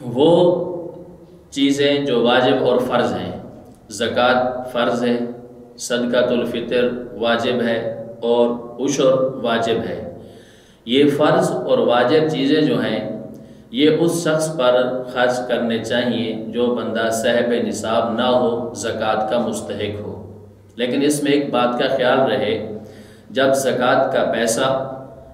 وہ چیزیں جو واجب اور فرض ہیں، زکوٰۃ فرض ہے، صدقۃ الفطر واجب ہے اور عشر واجب ہے۔ یہ فرض اور واجب چیزیں جو ہیں یہ اس شخص پر خرچ کرنے چاہیے جو بندہ صاحب نصاب نہ ہو، زکوٰۃ کا مستحق ہو۔ لیکن اس میں ایک بات کا خیال رہے، جب زکوٰۃ کا پیسہ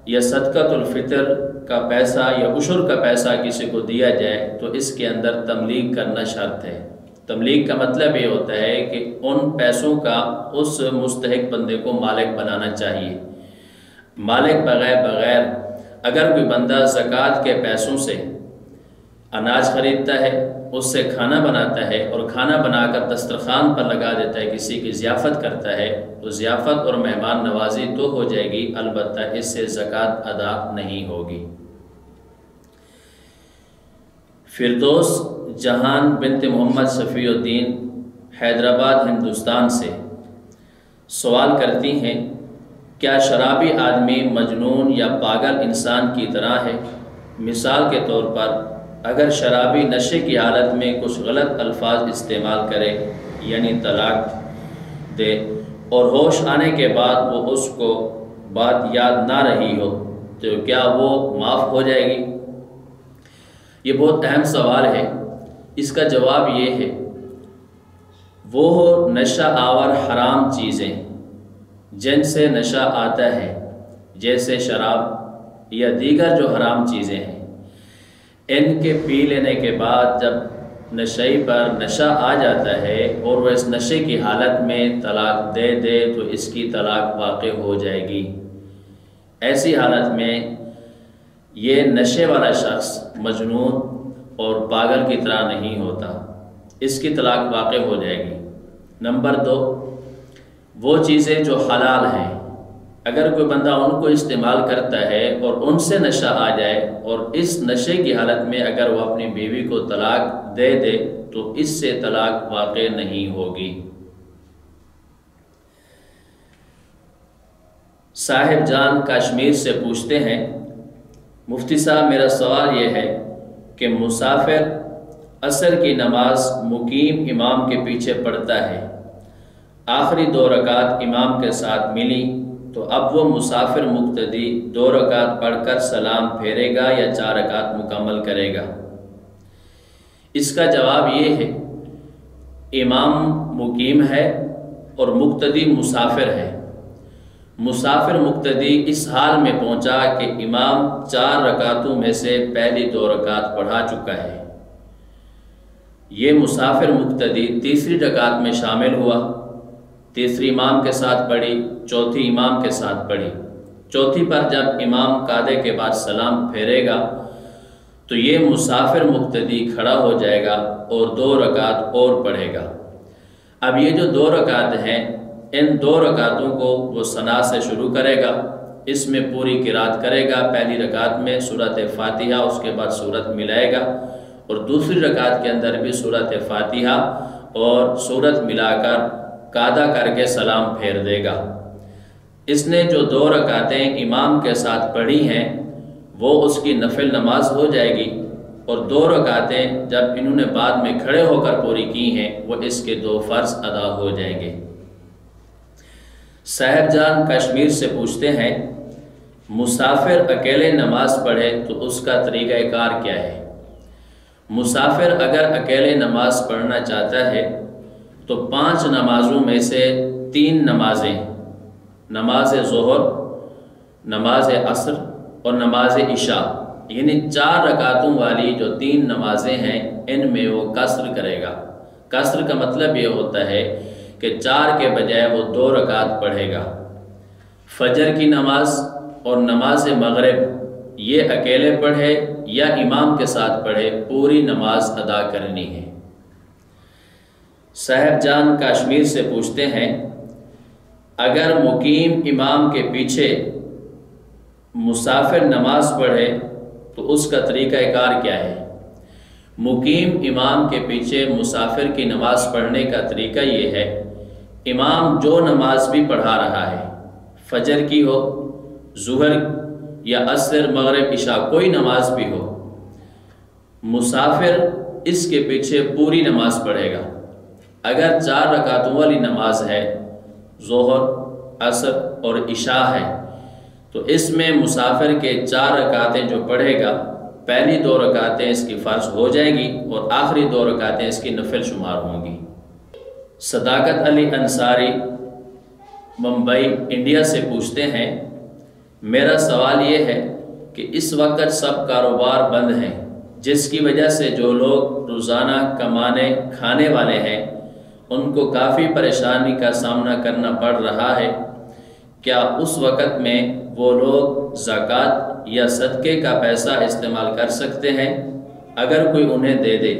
یا صدقۃ الفطر کا پیسہ یا عشر کا پیسہ کسی کو دیا جائے تو اس کے اندر تملیغ کرنا شرط ہے۔ تملیغ کا مطلب یہ ہوتا ہے کہ ان پیسوں کا اس مستحق بندے کو مالک بنانا چاہیے۔ مالک بغیر اگر کوئی بندہ زکوٰۃ کے پیسوں سے اناج خریدتا ہے، اس سے کھانا بناتا ہے اور کھانا بنا کر دسترخوان پر لگا دیتا ہے، کسی کی ضیافت کرتا ہے، تو ضیافت اور مہمان نوازی تو ہو جائے گی، البتہ اس سے زکوٰۃ ادا نہیں ہوگی۔ فردوس جہان بنت محمد شفیع الدین حیدرآباد ہندوستان سے سوال کرتی ہیں، کیا شرابی آدمی مجنون یا پاگل انسان کی طرح ہے؟ مثال کے طور پر اگر شرابی نشے کی حالت میں کچھ غلط الفاظ استعمال کرے، یعنی طلاق دے، اور ہوش آنے کے بعد وہ اس کو بات یاد نہ رہی ہو تو کیا وہ معاف ہو جائے گی؟ یہ بہت اہم سوال ہے۔ اس کا جواب یہ ہے، وہ نشہ آور حرام چیزیں جن سے نشہ آتا ہے، جیسے شراب یا دیگر جو حرام چیزیں ہیں، ان کے پی لینے کے بعد جب نشئی پر نشہ آ جاتا ہے اور وہ اس نشے کی حالت میں طلاق دے دے تو اس کی طلاق واقع ہو جائے گی۔ ایسی حالت میں یہ نشے والا شخص مجنون اور پاگل کی طرح نہیں ہوتا، اس کی طلاق واقع ہو جائے گی۔ نمبر 2، وہ چیزیں جو حلال ہیں، اگر کوئی بندہ ان کو استعمال کرتا ہے اور ان سے نشہ آ جائے اور اس نشے کی حالت میں اگر وہ اپنی بیوی کو طلاق دے دے تو اس سے طلاق واقع نہیں ہوگی۔ صاحب جان کشمیر سے پوچھتے ہیں، مفتی صاحب میرا سوال یہ ہے کہ مسافر عصر کی نماز مقیم امام کے پیچھے پڑھتا ہے، آخری 2 رکعت امام کے ساتھ ملی، تو اب وہ مسافر مقتدی 2 رکعت پڑھ کر سلام پھیرے گا یا 4 رکعت مکمل کرے گا؟ اس کا جواب یہ ہے، امام مقیم ہے اور مقتدی مسافر ہے۔ مسافر مقتدی اس حال میں پہنچا کہ امام 4 رکعتوں میں سے پہلی 2 رکعت پڑھا چکا ہے، یہ مسافر مقتدی تیسری رکعت میں شامل ہوا، تیسری امام کے ساتھ پڑھی، چوتھی امام کے ساتھ پڑھی، چوتھی پر جب امام قعدے کے بعد سلام پھیرے گا تو یہ مسافر مقتدی کھڑا ہو جائے گا اور 2 رکعت اور پڑھے گا۔ اب یہ جو 2 رکعت ہیں، ان 2 رکعتوں کو وہ ثنا سے شروع کرے گا، اس میں پوری قرات کرے گا۔ پہلی رکعت میں سورۃ فاتحہ، اس کے بعد سورت ملائے گا، اور دوسری رکعت کے اندر بھی سورۃ فاتحہ اور سورت ملا کر قعدہ کر کے سلام پھیر دے گا۔ اس نے جو 2 رکعتیں امام کے ساتھ پڑھی ہیں وہ اس کی نفل نماز ہو جائے گی، اور 2 رکعتیں جب انہوں نے بعد میں کھڑے ہو کر پوری کی ہیں وہ اس کے 2 فرض ادا ہو جائیں گے۔ صاحب جان کشمیر سے پوچھتے ہیں، مسافر اکیلے نماز پڑھے تو اس کا طریقہ کار کیا ہے؟ مسافر اگر اکیلے نماز پڑھنا چاہتا ہے تو 5 نمازوں میں سے 3 نمازیں، نماز ظہر، نماز عصر اور نماز عشاء، یعنی 4 رکعتوں والی جو 3 نمازیں ہیں ان میں وہ قصر کرے گا۔ قصر کا مطلب یہ ہوتا ہے کہ 4 کے بجائے وہ 2 رکعت پڑھے گا۔ فجر کی نماز اور نماز مغرب یہ اکیلے پڑھے یا امام کے ساتھ پڑھے، پوری نماز ادا کرنی ہے۔ صاحب جان کشمیر سے پوچھتے ہیں، اگر مقیم امام کے پیچھے مسافر نماز پڑھے تو اس کا طریقہ کار کیا ہے؟ مقیم امام کے پیچھے مسافر کی نماز پڑھنے کا طریقہ یہ ہے، امام جو نماز بھی پڑھا رہا ہے، فجر کی ہو، ظہر یا عصر، مغرب، عشاء، کوئی نماز بھی ہو، مسافر اس کے پیچھے پوری نماز پڑھے گا۔ اگر 4 رکعتوں والی نماز ہے، ظہر، عصر اور عشاء ہے، تو اس میں مسافر کے 4 رکعتیں جو پڑھے گا، پہلی 2 رکعتیں اس کی فرض ہو جائیں گی اور آخری 2 رکعتیں اس کی نفل شمار ہوں گی۔ صداقت علی انصاری ممبئی انڈیا سے پوچھتے ہیں، میرا سوال یہ ہے کہ اس وقت سب کاروبار بند ہیں، جس کی وجہ سے جو لوگ روزانہ کمانے کھانے والے ہیں ان کو کافی پریشانی کا سامنا کرنا پڑ رہا ہے۔ کیا اس وقت میں وہ لوگ زکوٰۃ یا صدقے کا پیسہ استعمال کر سکتے ہیں اگر کوئی انہیں دے دے،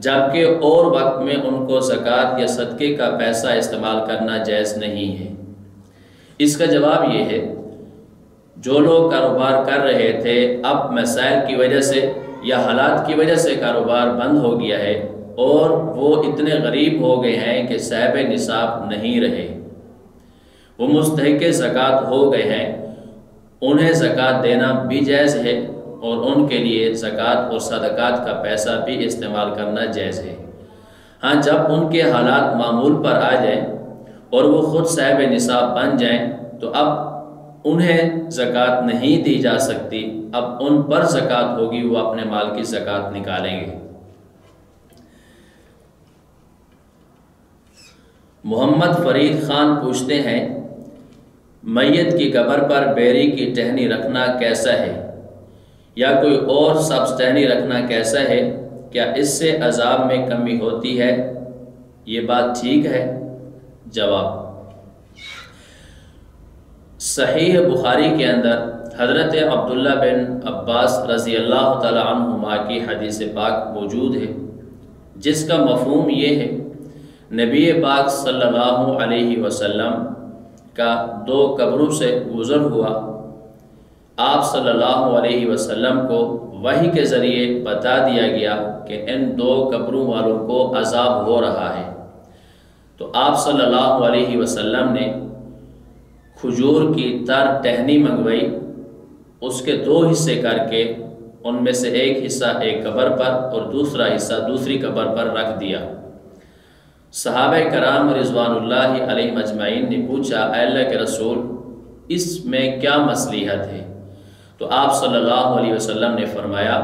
جبکہ اور وقت میں ان کو زکوٰۃ یا صدقے کا پیسہ استعمال کرنا جائز نہیں ہے؟ اس کا جواب یہ ہے، جو لوگ کاروبار کر رہے تھے اب مسائل کی وجہ سے یا حالات کی وجہ سے کاروبار بند ہو گیا ہے اور وہ اتنے غریب ہو گئے ہیں کہ صاحب نصاب نہیں رہے، وہ مستحق زکوٰۃ ہو گئے ہیں، انہیں زکوٰۃ دینا بھی جائز ہے اور ان کے لیے زکوٰۃ اور صدقات کا پیسہ بھی استعمال کرنا جائز ہے۔ ہاں، جب ان کے حالات معمول پر آ جائیں اور وہ خود صاحب نصاب بن جائیں تو اب انہیں زکوٰۃ نہیں دی جا سکتی، اب ان پر زکوٰۃ ہوگی، وہ اپنے مال کی زکوٰۃ نکالیں گے۔ محمد فرید خان پوچھتے ہیں، میت کی قبر پر بیری کی ٹہنی رکھنا کیسا ہے یا کوئی اور سبز ٹہنی رکھنا کیسا ہے؟ کیا اس سے عذاب میں کمی ہوتی ہے؟ یہ بات ٹھیک ہے؟ جواب، صحیح بخاری کے اندر حضرت عبداللہ بن عباس رضی اللہ تعالی عنہما کی حدیث پاک موجود ہے، جس کا مفہوم یہ ہے، نبی پاک صلی اللہ علیہ وسلم کا 2 قبروں سے گزر ہوا، آپ صلی اللہ علیہ وسلم کو وحی کے ذریعے بتا دیا گیا کہ ان 2 قبروں والوں کو عذاب ہو رہا ہے، تو آپ صلی اللہ علیہ وسلم نے کھجور کی تر ٹہنی منگوائی، اس کے 2 حصے کر کے ان میں سے ایک حصہ ایک قبر پر اور دوسرا حصہ دوسری قبر پر رکھ دیا۔ صحابہ کرام رضوان اللہ علیہ مجمعین نے پوچھا، اے اللہ کے رسول، اس میں کیا مصلحت ہے؟ تو آپ صلی اللہ علیہ وسلم نے فرمایا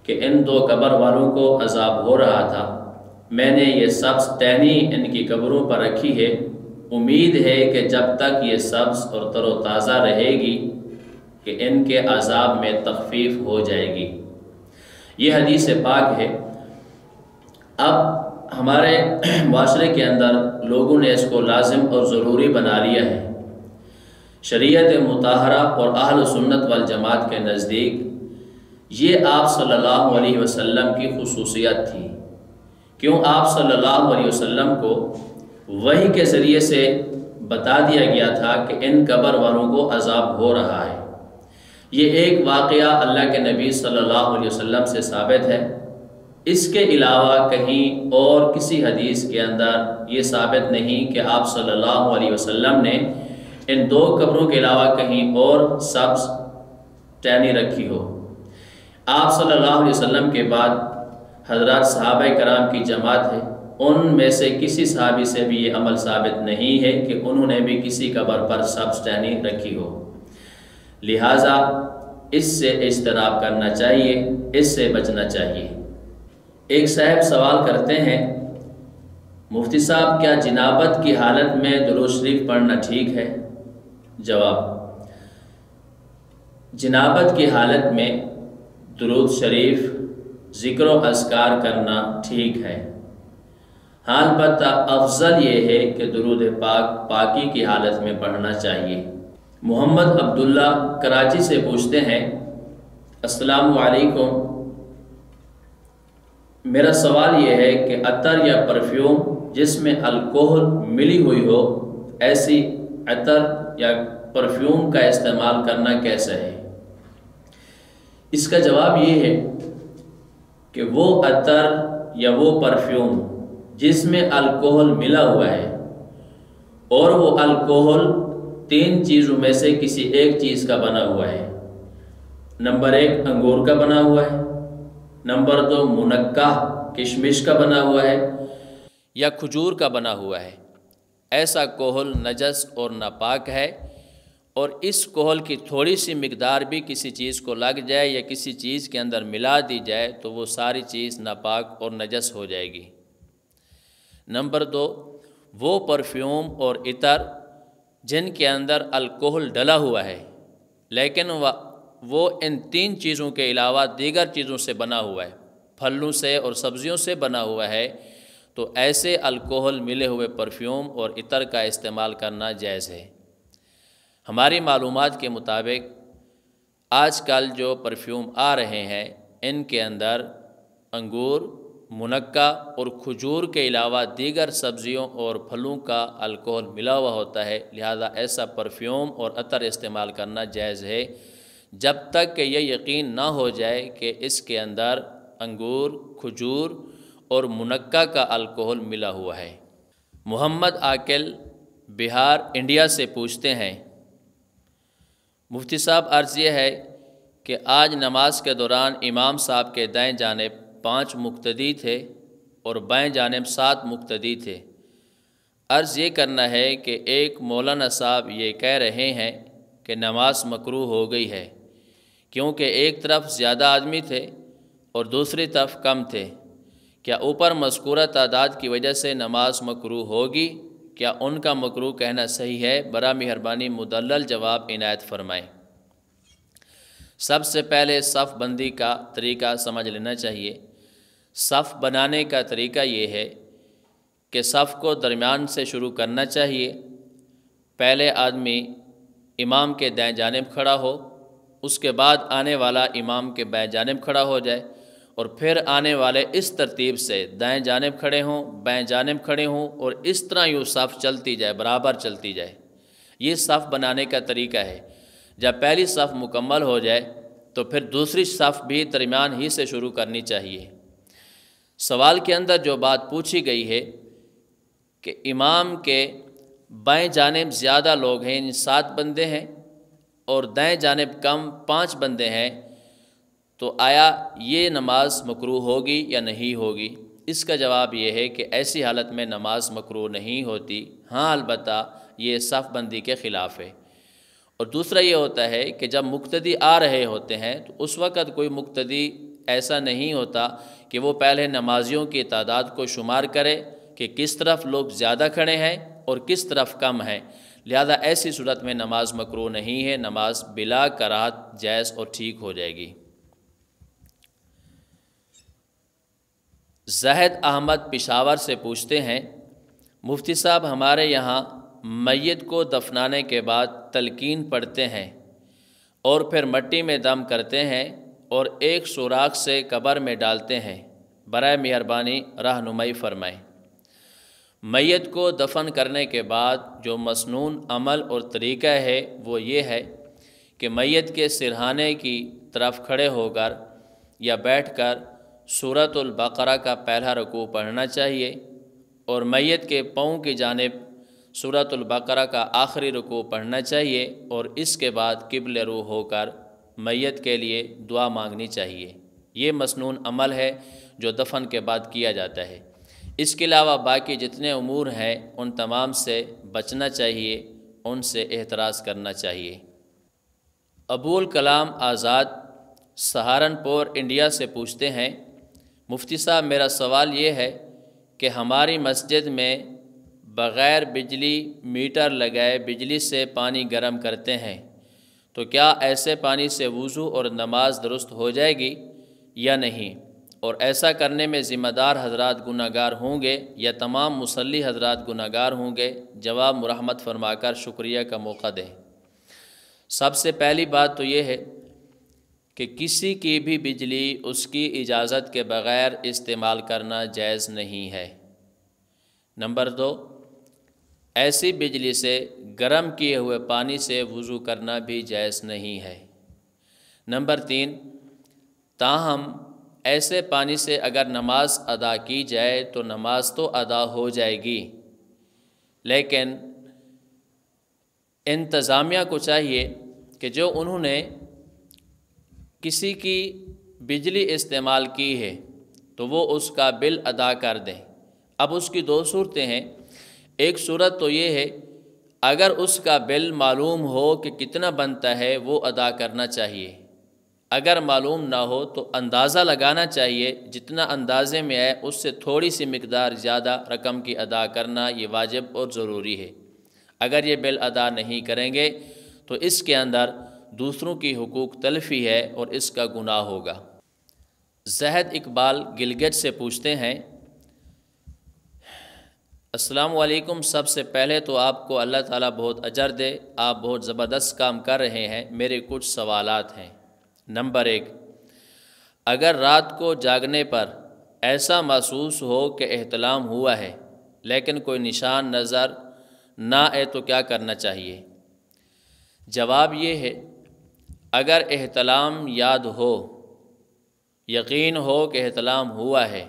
کہ ان 2 قبر والوں کو عذاب ہو رہا تھا، میں نے یہ سبز ٹہنی ان کی قبروں پر رکھی ہے، امید ہے کہ جب تک یہ سبز اور تر و تازہ رہے گی کہ ان کے عذاب میں تخفیف ہو جائے گی۔ یہ حدیث پاک ہے۔ اب ہمارے معاشرے کے اندر لوگوں نے اس کو لازم اور ضروری بنا لیا ہے۔ شریعت مطہرہ اور اہل سنت والجماعت کے نزدیک یہ آپ صلی اللہ علیہ وسلم کی خصوصیت تھی، کیوں آپ صلی اللہ علیہ وسلم کو وحی کے ذریعے سے بتا دیا گیا تھا کہ ان قبر والوں کو عذاب ہو رہا ہے۔ یہ ایک واقعہ اللہ کے نبی صلی اللہ علیہ وسلم سے ثابت ہے، اس کے علاوہ کہیں اور کسی حدیث کے اندر یہ ثابت نہیں کہ آپ صلی اللہ علیہ وسلم نے ان 2 قبروں کے علاوہ کہیں اور سبز ٹہنی رکھی ہو۔ آپ صلی اللہ علیہ وسلم کے بعد حضرات صحابہ کرام کی جماعت ہے، ان میں سے کسی صحابی سے بھی یہ عمل ثابت نہیں ہے کہ انہوں نے بھی کسی قبر پر سبز ٹہنی رکھی ہو، لہٰذا اس سے اجتناب کرنا چاہیے، اس سے بچنا چاہیے۔ ایک صاحب سوال کرتے ہیں، مفتی صاحب کیا جنابت کی حالت میں درود شریف پڑھنا ٹھیک ہے؟ جواب، جنابت کی حالت میں درود شریف ذکر و اذکار کرنا ٹھیک ہے، ہاں البتہ افضل یہ ہے کہ درود پاک پاکی کی حالت میں پڑھنا چاہیے۔ محمد عبداللہ کراچی سے پوچھتے ہیں، السلام علیکم، میرا سوال یہ ہے کہ عطر یا پرفیوم جس میں الکوہل ملی ہوئی ہو، ایسی عطر یا پرفیوم کا استعمال کرنا کیسا ہے؟ اس کا جواب یہ ہے کہ وہ عطر یا وہ پرفیوم جس میں الکوہل ملا ہوا ہے اور وہ الکوہل 3 چیزوں میں سے کسی ایک چیز کا بنا ہوا ہے، نمبر 1 انگور کا بنا ہوا ہے، نمبر 2 منقع کشمش کا بنا ہوا ہے یا کھجور کا بنا ہوا ہے، ایسا کوہل نجس اور ناپاک ہے، اور اس کوہل کی تھوڑی سی مقدار بھی کسی چیز کو لگ جائے یا کسی چیز کے اندر ملا دی جائے تو وہ ساری چیز ناپاک اور نجس ہو جائے گی۔ نمبر 2 وہ پرفیوم اور عطر جن کے اندر الکوہل ڈلا ہوا ہے لیکن وہ ان 3 چیزوں کے علاوہ دیگر چیزوں سے بنا ہوا ہے، پھلوں سے اور سبزیوں سے بنا ہوا ہے، تو ایسے الکوہل ملے ہوئے پرفیوم اور عطر کا استعمال کرنا جائز ہے۔ ہماری معلومات کے مطابق آج کل جو پرفیوم آ رہے ہیں ان کے اندر انگور، منقع اور کھجور کے علاوہ دیگر سبزیوں اور پھلوں کا الکوہل ملا ہوا ہوتا ہے، لہذا ایسا پرفیوم اور عطر استعمال کرنا جائز ہے جب تک کہ یہ یقین نہ ہو جائے کہ اس کے اندر انگور، کھجور اور منقع کا الکوہل ملا ہوا ہے۔ محمد عاقل بہار انڈیا سے پوچھتے ہیں، مفتی صاحب عرض یہ ہے کہ آج نماز کے دوران امام صاحب کے دائیں جانب 5 مقتدی تھے اور بائیں جانب 7 مقتدی تھے۔ عرض یہ کرنا ہے کہ ایک مولانا صاحب یہ کہہ رہے ہیں کہ نماز مکروہ ہو گئی ہے کیونکہ ایک طرف زیادہ آدمی تھے اور دوسری طرف کم تھے، کیا اوپر مذکورہ تعداد کی وجہ سے نماز مکروہ ہوگی؟ کیا ان کا مکروہ کہنا صحیح ہے؟ برائے مہربانی مدلل جواب عنایت فرمائیں۔ سب سے پہلے صف بندی کا طریقہ سمجھ لینا چاہیے۔ صف بنانے کا طریقہ یہ ہے کہ صف کو درمیان سے شروع کرنا چاہیے۔ پہلے آدمی امام کے دائیں جانب کھڑا ہو، اس کے بعد آنے والا امام کے بائیں جانب کھڑا ہو جائے، اور پھر آنے والے اس ترتیب سے دائیں جانب کھڑے ہوں، بائیں جانب کھڑے ہوں، اور اس طرح یوں صف چلتی جائے، برابر چلتی جائے۔ یہ صف بنانے کا طریقہ ہے۔ جب پہلی صف مکمل ہو جائے تو پھر دوسری صف بھی درمیان ہی سے شروع کرنی چاہیے۔ سوال کے اندر جو بات پوچھی گئی ہے کہ امام کے بائیں جانب زیادہ لوگ ہیں، 7 بندے ہیں، اور دائیں جانب کم 5 بندے ہیں، تو آیا یہ نماز مکروہ ہوگی یا نہیں ہوگی؟ اس کا جواب یہ ہے کہ ایسی حالت میں نماز مکروہ نہیں ہوتی، ہاں البتہ یہ صف بندی کے خلاف ہے۔ اور دوسرا یہ ہوتا ہے کہ جب مقتدی آ رہے ہوتے ہیں تو اس وقت کوئی مقتدی ایسا نہیں ہوتا کہ وہ پہلے نمازیوں کی تعداد کو شمار کرے کہ کس طرف لوگ زیادہ کھڑے ہیں اور کس طرف کم ہیں، لہذا ایسی صورت میں نماز مکروہ نہیں ہے، نماز بلا کراہت جائز اور ٹھیک ہو جائے گی۔ زاہد احمد پشاور سے پوچھتے ہیں، مفتی صاحب ہمارے یہاں میت کو دفنانے کے بعد تلقین پڑھتے ہیں اور پھر مٹی میں دم کرتے ہیں اور ایک سوراخ سے قبر میں ڈالتے ہیں، برائے مہربانی رہنمائی فرمائیں۔ میت کو دفن کرنے کے بعد جو مسنون عمل اور طریقہ ہے وہ یہ ہے کہ میت کے سرہانے کی طرف کھڑے ہو کر یا بیٹھ کر سورۃ البقرہ کا پہلا رکوع پڑھنا چاہیے، اور میت کے پاؤں کی جانب سورۃ البقرہ کا آخری رکوع پڑھنا چاہیے، اور اس کے بعد قبل رو ہو کر میت کے لیے دعا مانگنی چاہیے۔ یہ مسنون عمل ہے جو دفن کے بعد کیا جاتا ہے۔ اس کے علاوہ باقی جتنے امور ہیں ان تمام سے بچنا چاہیے، ان سے احتراز کرنا چاہیے۔ ابو الکلام آزاد سہارنپور انڈیا سے پوچھتے ہیں، مفتی صاحب میرا سوال یہ ہے کہ ہماری مسجد میں بغیر بجلی میٹر لگائے بجلی سے پانی گرم کرتے ہیں، تو کیا ایسے پانی سے وضو اور نماز درست ہو جائے گی یا نہیں؟ اور ایسا کرنے میں ذمہ دار حضرات گناہ گار ہوں گے یا تمام مصلی حضرات گناہ گار ہوں گے؟ جواب مرحمت فرما کر شکریہ کا موقع دیں۔ سب سے پہلی بات تو یہ ہے کہ کسی کی بھی بجلی اس کی اجازت کے بغیر استعمال کرنا جائز نہیں ہے۔ نمبر 2، ایسی بجلی سے گرم کیے ہوئے پانی سے وضو کرنا بھی جائز نہیں ہے۔ نمبر 3، تاہم ایسے پانی سے اگر نماز ادا کی جائے تو نماز تو ادا ہو جائے گی، لیکن انتظامیہ کو چاہیے کہ جو انہوں نے کسی کی بجلی استعمال کی ہے تو وہ اس کا بل ادا کر دیں۔ اب اس کی دو صورتیں ہیں۔ ایک صورت تو یہ ہے اگر اس کا بل معلوم ہو کہ کتنا بنتا ہے وہ ادا کرنا چاہیے، اگر معلوم نہ ہو تو اندازہ لگانا چاہیے، جتنا اندازے میں ہے اس سے تھوڑی سی مقدار زیادہ رقم کی ادا کرنا یہ واجب اور ضروری ہے۔ اگر یہ بل ادا نہیں کریں گے تو اس کے اندر دوسروں کی حقوق تلفی ہے اور اس کا گناہ ہوگا۔ زہد اقبال گلگت سے پوچھتے ہیں، السلام علیکم، سب سے پہلے تو آپ کو اللہ تعالیٰ بہت اجر دے، آپ بہت زبردست کام کر رہے ہیں۔ میرے کچھ سوالات ہیں۔ نمبر 1، اگر رات کو جاگنے پر ایسا محسوس ہو کہ احتلام ہوا ہے لیکن کوئی نشان نظر نہ آئے تو کیا کرنا چاہیے؟ جواب یہ ہے، اگر احتلام یاد ہو، یقین ہو کہ احتلام ہوا ہے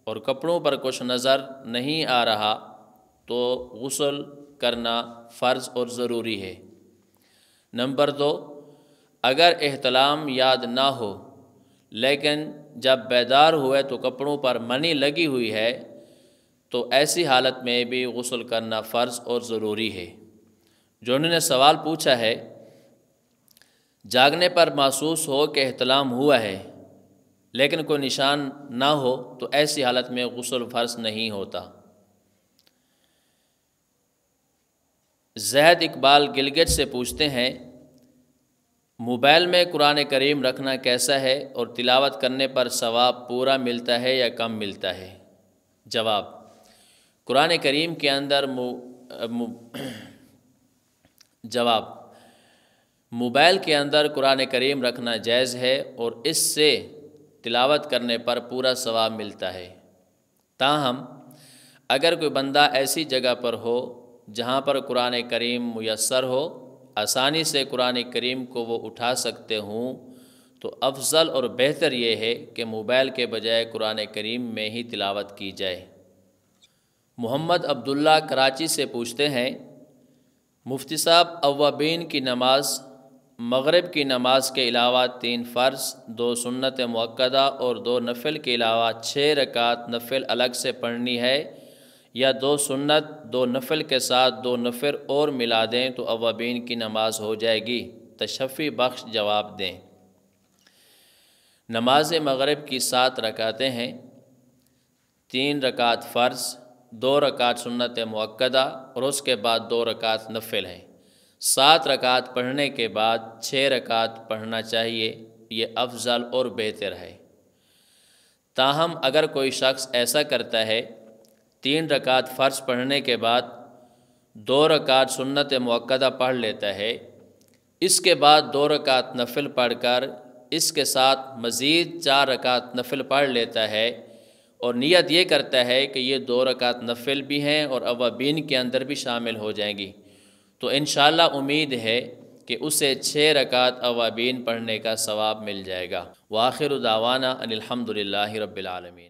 اور کپڑوں پر کچھ نظر نہیں آ رہا تو غسل کرنا فرض اور ضروری ہے۔ نمبر 2، اگر احتلام یاد نہ ہو لیکن جب بیدار ہوئے تو کپڑوں پر منی لگی ہوئی ہے تو ایسی حالت میں بھی غسل کرنا فرض اور ضروری ہے۔ جو انہوں نے سوال پوچھا ہے، جاگنے پر محسوس ہو کہ احتلام ہوا ہے لیکن کوئی نشان نہ ہو تو ایسی حالت میں غسل فرض نہیں ہوتا۔ زہد اقبال گلگت سے پوچھتے ہیں، موبائل میں قرآن کریم رکھنا کیسا ہے اور تلاوت کرنے پر ثواب پورا ملتا ہے یا کم ملتا ہے؟ جواب، قرآن کریم کے اندر موبائل کے اندر قرآن کریم رکھنا جائز ہے اور اس سے تلاوت کرنے پر پورا ثواب ملتا ہے۔ تاہم اگر کوئی بندہ ایسی جگہ پر ہو جہاں پر قرآن کریم میسر ہو، آسانی سے قرآن کریم کو وہ اٹھا سکتے ہوں، تو افضل اور بہتر یہ ہے کہ موبائل کے بجائے قرآن کریم میں ہی تلاوت کی جائے۔ محمد عبداللہ کراچی سے پوچھتے ہیں، مفتی صاحب، اوابین کی نماز مغرب کی نماز کے علاوہ 3 فرض، 2 سنت مؤکدہ اور 2 نفل کے علاوہ 6 رکعت نفل الگ سے پڑھنی ہے یا 2 سنت 2 نفل کے ساتھ 2 نفل اور ملا دیں تو اوابین کی نماز ہو جائے گی؟ تشفی بخش جواب دیں۔ نماز مغرب کی 7 رکعتیں ہیں، 3 رکعت فرض، 2 رکعت سنت مؤکدہ اور اس کے بعد 2 رکعت نفل ہیں۔ 7 رکعت پڑھنے کے بعد 6 رکعت پڑھنا چاہیے، یہ افضل اور بہتر ہے۔ تاہم اگر کوئی شخص ایسا کرتا ہے، 3 رکعت فرض پڑھنے کے بعد 2 رکعت سنت مؤکدہ پڑھ لیتا ہے، اس کے بعد 2 رکعت نفل پڑھ کر اس کے ساتھ مزید 4 رکعت نفل پڑھ لیتا ہے اور نیت یہ کرتا ہے کہ یہ 2 رکعت نفل بھی ہیں اور اوابین کے اندر بھی شامل ہو جائیں گی، تو انشاءاللہ امید ہے کہ اسے 6 رکعت اوابین پڑھنے کا ثواب مل جائے گا۔ وآخر دعوانا ان الحمد للہ رب العالمین۔